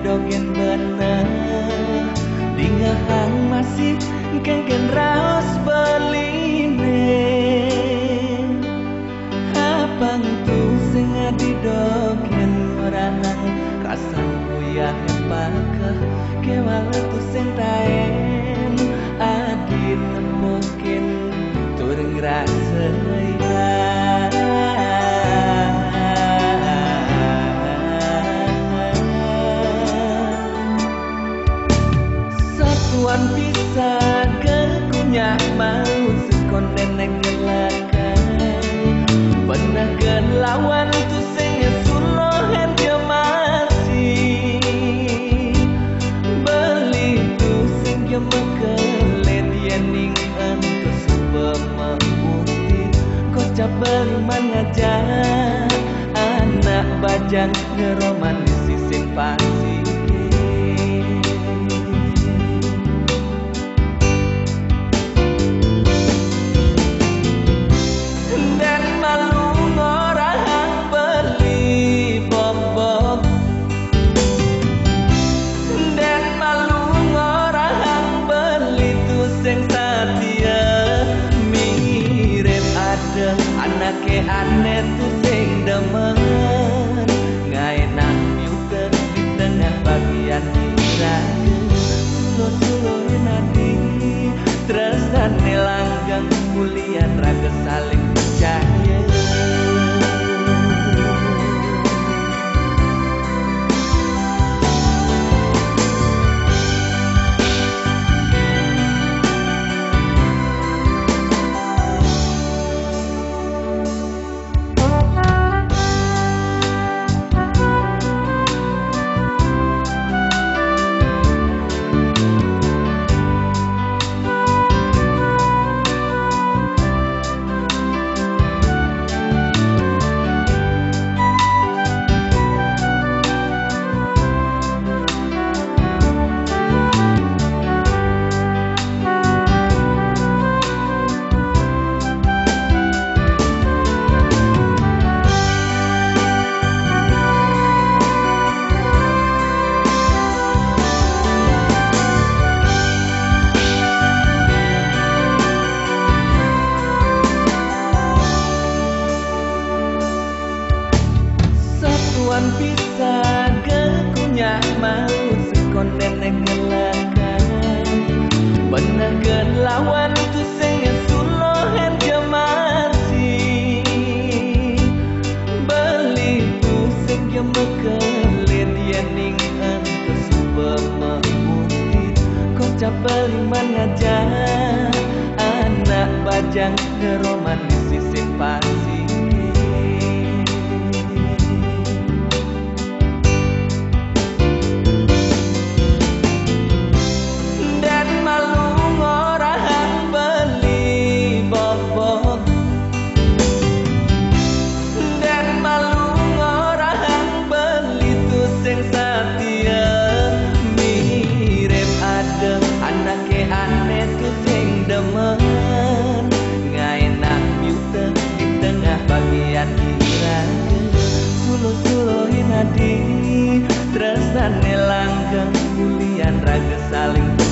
dogen bener dingahang masih kengken raos beline apang tu sing di dogen meranang kasang kuyah empaka kewal tu sing taen adi temukin turun rasanya satuan bisa kekunya mau sekonden negelakan pernah lawan tu sing sulohen dia masih beli tu sing dia mekelet yening antu subama bukti kocap bermangajar anak bajang ngeroman di sisin pasti anake aneh tu sing demen ngaenak yuke di tengah bagian diraga sulo-suloin hati tresnane langgeng mulian raga saling percaya bisa kekunya mau sekonden negelakan bener lawan tu sing sulohen dia masih beli tu sing dia mekelit yening antu subama bukti kocap bermangajar anak bajang ngeroman di sisin pasti sulo-suloin hati tresnane langgeng mulian raga saling